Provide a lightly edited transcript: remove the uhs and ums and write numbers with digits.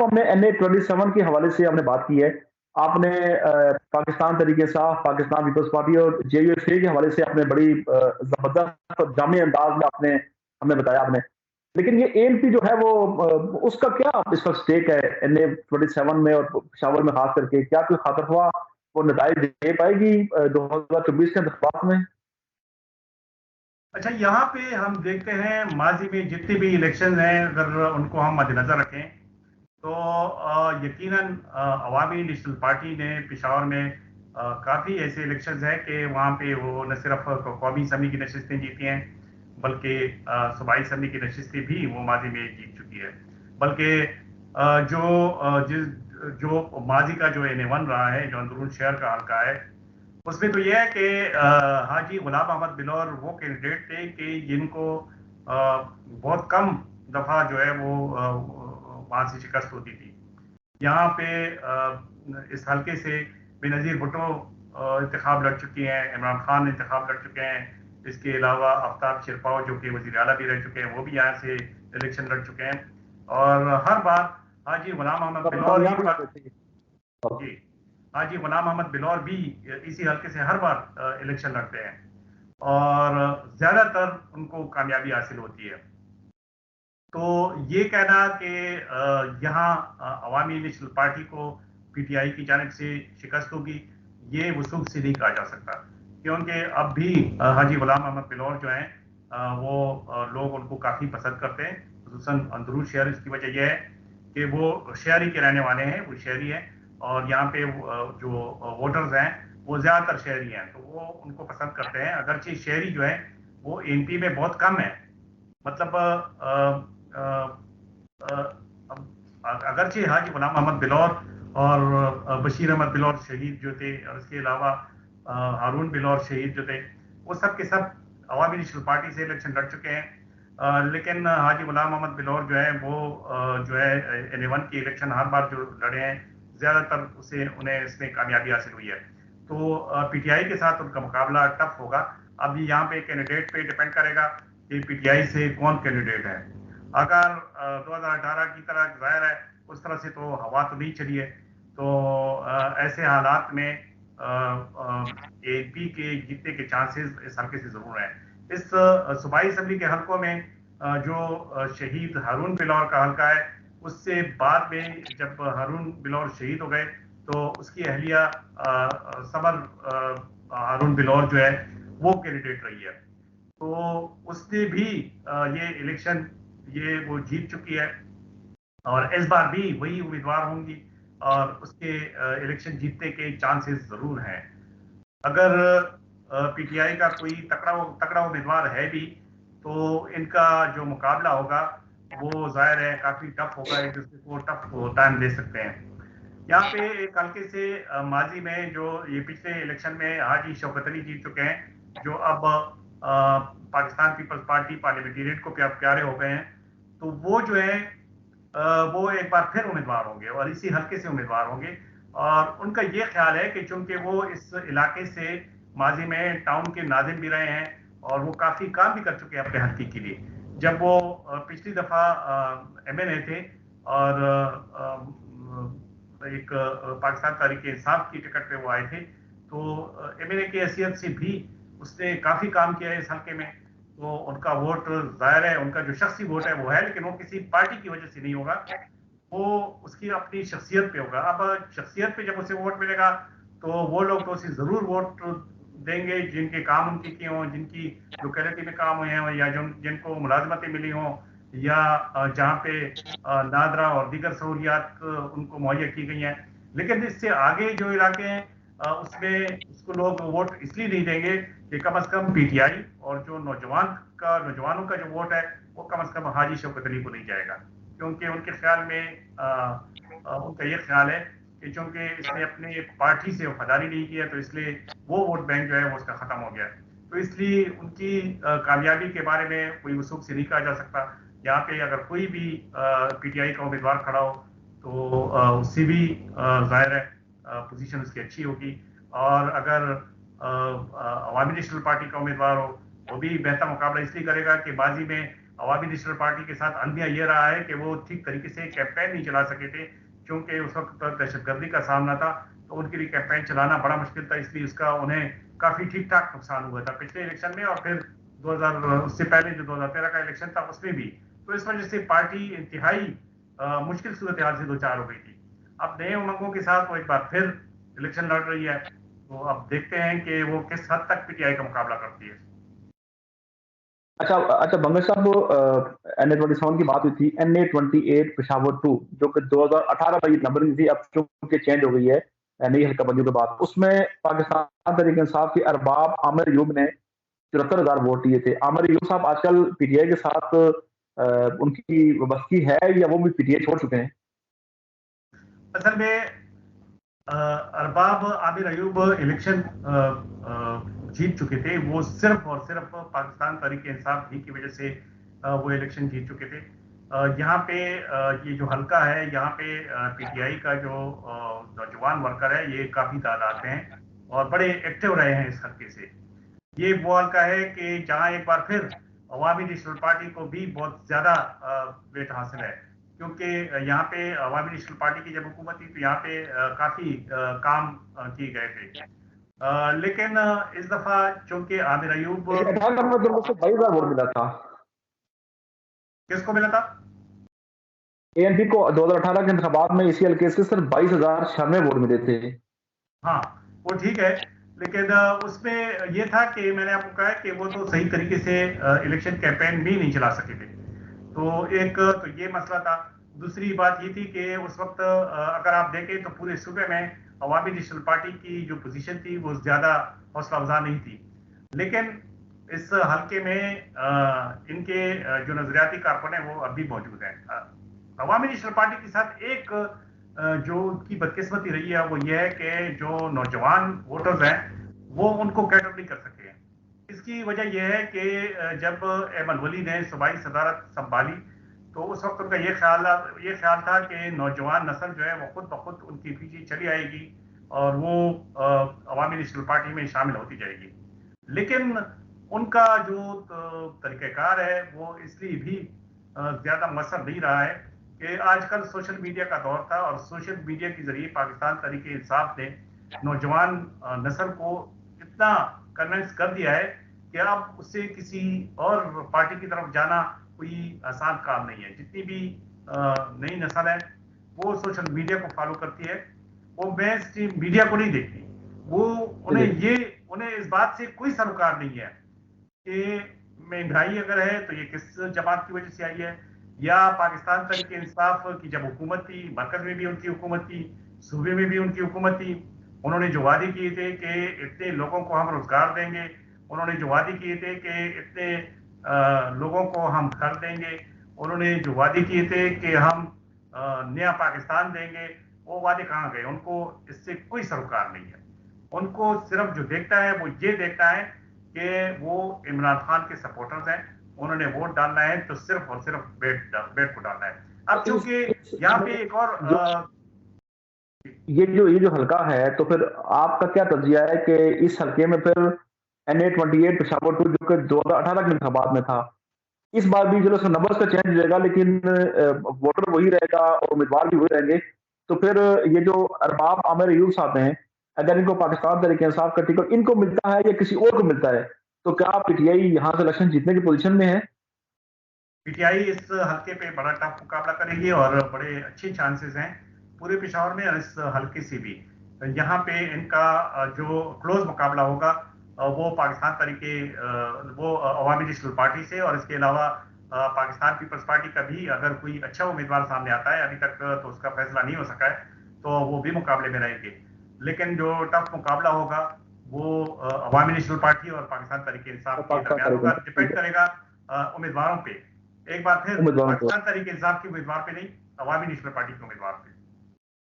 हमने NA-27 के हवाले से हमने बात की है। आपने पाकिस्तान तरीके इंसाफ, पाकिस्तान पीपल्स पार्टी और JUSA के हवाले से आपने बड़ी ज़बरदस्त और जामे अंदाज में आपने हमें बताया आपने। लेकिन ये ANP जो है वो उसका क्या इस वक़्त स्टेक है NA-27 में और पेशावर में ख़ास करके? क्या कोई ख़ातिरख़्वाह वो नताइज दे पाएगी 2024 के इंतख़ाबात में? अच्छा, यहाँ पे हम देखते हैं माजी में जितने भी इलेक्शन हैं, अगर उनको हम मद्देनजर रखें तो यकीनन अवामी नेशनल पार्टी ने पेशावर में काफ़ी ऐसे इलेक्शंस हैं कि वहाँ पे वो न सिर्फ कौमी असम्बली की नशिस्तें जीती हैं, बल्कि सूबाई असम्बली की नशिस्तें भी वो माजी में जीत चुकी है। बल्कि जो माजी का जो NA-1 रहा है, जो अंदरून शहर का हल्का है, उसमें तो यह है कि हाजी गुलाम अहमद बिलौर वो कैंडिडेट थे कि जिनको बहुत कम दफ़ा जो है वो वहाँ से शिकस्त होती थी। यहाँ पे इस हल्के से बेनज़ीर भुट्टो इंतखाब लड़ चुकी हैं, इमरान खान इंतखाब लड़ चुके हैं। इसके अलावा आफ्ताब शेरपाव जो कि वज़ीर आला भी रह चुके हैं, वो भी यहाँ से इलेक्शन लड़ चुके हैं। और हर बार हाजी गुलाम अहमद बिलौर जी हाजी गुलाम अहमद बिलौर भी इसी हल्के से हर बार इलेक्शन लड़ते हैं और ज़्यादातर उनको कामयाबी हासिल होती है। तो ये कहना कि यहाँ अवामी नेशनल पार्टी को PTI की जानिब से शिकस्त होगी, ये वसूख से नहीं कहा जा सकता, क्योंकि अब भी हाजी गुलाम अहमद बिलौर जो हैं वो लोग उनको काफ़ी पसंद करते हैं, खुसूसन अंदरून शहर। इसकी वजह यह है कि वो शहरी के रहने वाले हैं, वो शहरी हैं और यहाँ पे जो वोटर्स हैं वो ज़्यादातर शहरी हैं, तो वो उनको पसंद करते हैं। अगरचे शहरी जो है वो MP में बहुत कम है, मतलब अगरचे हाजी गुलाम अहमद बिलौर और बशीर अहमद बिलौर शहीद जो थे, और इसके अलावा हारून बिलौर शहीद जो थे, वो सब के सब अवामी नेशनल पार्टी से इलेक्शन लड़ चुके हैं। लेकिन हाजी गुलाम अहमद बिलौर जो है वो जो है NA-1 की इलेक्शन हर बार जो लड़े हैं, ज़्यादातर उन्हें इसमें कामयाबी हासिल हुई है। तो PTI के साथ उनका मुकाबला टफ होगा। अब यहाँ पे कैंडिडेट पे डिपेंड करेगा कि PTI से कौन कैंडिडेट है। अगर 2018 की तरह जाहिर है उस तरह से तो हवा तो नहीं चली है, तो ऐसे हालात में AP के जीतने के चांसेस इस हल्के से ज़रूर हैं। इस सूबाई असम्बली के हल्कों में जो शहीद हारून बिलौर का हल्का है, उससे बाद में जब हारून बिलौर शहीद हो गए तो उसकी अहलिया समर हारून बिलौर जो है वो कैंडिडेट रही है, तो उसने भी ये इलेक्शन वो जीत चुकी है और इस बार भी वही उम्मीदवार होंगी और उसके इलेक्शन जीतने के चांसेस ज़रूर हैं। अगर PTI का कोई तगड़ा उम्मीदवार है भी तो इनका जो मुकाबला होगा वो जाहिर है काफ़ी टफ होगा, एक दूसरे को टफ टाइम दे सकते हैं। यहाँ पे एक हल्के से माजी में जो ये पिछले इलेक्शन में हाजी शौकत अली जीत चुके हैं, जो अब पाकिस्तान पीपल्स पार्टी पार्लियामेंटेरियन को प्यारे हो गए हैं, तो वो जो है वो एक बार फिर उम्मीदवार होंगे और इसी हल्के से उम्मीदवार होंगे। और उनका ये ख्याल है कि चूंकि वो इस इलाके से माजी में टाउन के नाजिम भी रहे हैं और वो काफ़ी काम भी कर चुके हैं अपने हल्के के लिए। जब वो पिछली दफ़ा MNA थे और एक पाकिस्तान तहरीक इंसाफ की टिकट पे वो आए थे, तो MNA की हैसियत से भी उसने काफ़ी काम किया है इस हल्के में, तो उनका वोट जाहिर है, उनका जो शख्सी वोट है वो है, लेकिन वो किसी पार्टी की वजह से नहीं होगा, वो उसकी अपनी शख्सियत पे होगा। अब शख्सियत पे जब उसे वोट मिलेगा तो वो लोग तो उसे ज़रूर वोट देंगे जिनके काम उनके किए हों, जिनकी लोकेलिटी में काम हुए हों या जिनको मुलाजमतें मिली हों या जहाँ पे नादरा और दीगर सहूलियात उनको मुहैया की गई हैं। लेकिन इससे आगे जो इलाके हैं उसमें उसको लोग वोट इसलिए नहीं देंगे कि कम से कम PTI और जो नौजवानों का जो वोट है वो कम से कम हाजी शौकत अली को नहीं जाएगा, क्योंकि उनके ख्याल में उनका ये ख्याल है कि चूंकि इसने अपनी पार्टी से वफादारी नहीं की है, तो इसलिए वो वोट बैंक जो है वो उसका ख़त्म हो गया। तो इसलिए उनकी कामयाबी के बारे में कोई वसूख से नहीं कहा जा सकता। यहाँ पे अगर कोई भी PTI का उम्मीदवार खड़ा हो तो उससे भी जाहिर है पोजीशन उसकी अच्छी होगी, और अगर अवामी नेशनल पार्टी का उम्मीदवार हो वो भी बेहतर मुकाबला इसलिए करेगा कि बाजी में अवामी नेशनल पार्टी के साथ अलमिया ये रहा है कि वो ठीक तरीके से कैंपेन नहीं चला सके थे, क्योंकि उस वक्त दहशतगर्दी का सामना था, तो उनके लिए कैंपेन चलाना बड़ा मुश्किल था, इसलिए उसका उन्हें काफी ठीक ठाक नुकसान हुआ था पिछले इलेक्शन में, और फिर 2000 उससे पहले जो 2013 का इलेक्शन था उसमें भी। तो इस वजह से पार्टी इंतहाई मुश्किल सूरत हाल से दो चार हो गई थी। अब नए उमंगों के साथ वो एक बार फिर इलेक्शन लड़ रही है, तो अब देखते हैं कि वो किस हद तक पीटीआई का मुकाबला करती है। अच्छा अच्छा बंगश साहब, NA-27 की बात हुई थी, NA-28 पेशावर 2 जो कि 2018 में ये नंबरिंग थी, अब चूंकि चेंज हो गई है नई हल्काबंदियों के बाद, उसमें पाकिस्तान तहरीक इंसाफ के अरबाब आमिर अयूब ने 74,000 वोट दिए थे। आमिर अयूब साहब आजकल पीटीआई के साथ उनकी वाबस्तगी है या वो भी पीटीआई छोड़ चुके हैं? असल में अरबाब आमिर अयूब इलेक्शन जीत चुके थे, वो सिर्फ और सिर्फ पाकिस्तान तहरीक इंसाफ ही की वजह से वो इलेक्शन जीत चुके थे। यहाँ पे ये जो हल्का है, यहाँ पे पीटीआई का जो नौजवान वर्कर है, ये काफी तादाद में है और बड़े एक्टिव रहे हैं इस हल्के से। ये वो हल्का है कि जहां एक बार फिर अवामी नेशनल पार्टी को भी बहुत ज्यादा वेट हासिल है, क्योंकि यहाँ पे अवामी नेशनल पार्टी की जब हुकूमत थी तो यहाँ पे काफी काम किए गए थे। लेकिन इस दफा चूंकि आमिर अयूब 18 में तो उनको 22,000 वोट मिला था। किसको मिला था? एएनपी को 2018 के इंतखाबात में इसी हल्के से सिर्फ 22,096 वोट मिले थे। हाँ, वो ठीक है, लेकिन उसमें ये था कि मैंने आपको कहा कि वो तो सही तरीके से इलेक्शन कैंपेन भी नहीं चला सके थे, तो एक तो ये मसला था। दूसरी बात ये थी कि उस वक्त अगर आप देखें तो पूरे सूबे में अवामी नेशनल पार्टी की जो पोजीशन थी वो ज्यादा हौसला अफजा नहीं थी, लेकिन इस हल्के में इनके जो नजरियाती कारकुन है वो अब भी मौजूद हैं। अवामी नेशनल पार्टी के साथ एक जो की बदकिस्मती रही है वो ये है कि जो नौजवान वोटर्स हैं वो उनको कैटर नहीं कर सके हैं। इसकी वजह यह है कि जब एमन वली ने सूबाई सदारत संभाली तो उस वक्त उनका ये ख्याल था कि नौजवान नस्ल जो है वो खुद ब खुद उनके पीछे चली आएगी और वो अवामी नेशनल पार्टी में शामिल होती जाएगी। लेकिन उनका जो तरीक़ाकार है वो इसलिए भी ज्यादा मसर नहीं रहा है कि आजकल सोशल मीडिया का दौर था और सोशल मीडिया के जरिए पाकिस्तान तहरीक इंसाफ ने नौजवान नस्ल को इतना कन्विंस कर दिया है कि अब उससे किसी और पार्टी की तरफ जाना कोई आसान काम नहीं है। जितनी भी नई नस्ल है वो सोशल मीडिया को फॉलो करती है, वो मेन स्ट्रीम मीडिया को नहीं देखती। वो उन्हें इस बात से कोई सरोकार नहीं है कि महंगाई अगर है तो ये किस जमात की वजह से आई है, या पाकिस्तान तहरीक इंसाफ की जब हुकूमत थी, मरकज में भी उनकी हुकूमत थी, सूबे में भी उनकी हुकूमत थी, उन्होंने जो वादे किए थे कि इतने लोगों को हम रोजगार देंगे, उन्होंने जो वादे किए थे कि इतने लोगों को हम घर देंगे, उन्होंने जो वादे किए थे कि हम नया पाकिस्तान देंगे, वो वादे कहाँ गए? उनको इससे कोई सरोकार नहीं है। उनको सिर्फ जो देखता है वो ये देखता है कि वो इमरान खान के सपोर्टर्स हैं, उन्होंने वोट डालना है तो सिर्फ और सिर्फ बेट को डालना है। अब चूंकि यहाँ पे एक और ये जो हल्का है, तो फिर आपका क्या तज्जिया है कि इस हल्के में फिर NA-28 पेशावर 2 जो कि 2018 के इंतखाबात में था, इस बार भी चलो नंबर्स का चेंज हो जाएगा लेकिन वोटर वही रहेगा और उम्मीदवार भी वही रहेंगे, तो फिर ये जो अरबाब आमिर अयूब साहब हैं, अगर इनको पाकिस्तान तहरीक इंसाफ का टिकट इनको मिलता है या किसी और को मिलता है, तो क्या पीटीआई यहाँ से इलेक्शन जीतने की पोजीशन में है? पीटीआई इस हल्के पे बड़ा टफ मुकाबला करेगी और बड़े अच्छे चांसेस हैं पूरे पेशावर में और इस हल्के से भी। यहाँ पे इनका जो क्लोज मुकाबला होगा वो पाकिस्तान तरीके वो अवामी नेशनल पार्टी से, और इसके अलावा पाकिस्तान पीपल्स पार्टी का भी अगर कोई अच्छा उम्मीदवार सामने आता है, अभी तक तो उसका फैसला नहीं हो सका है, तो वो भी मुकाबले में रहेंगे। लेकिन जो टफ मुकाबला होगा वो अवामी नेशनल पार्टी और पाकिस्तान तरीके इंसाफ के दरमियान होगा। डिपेंड करेगा उम्मीदवारों पे, एक बार फिर उम्मीदवारों को पाकिस्तान तहरीक इंसाफ के उम्मीदवार पे नहीं, अवामी नेशनल पार्टी के उम्मीदवार पे।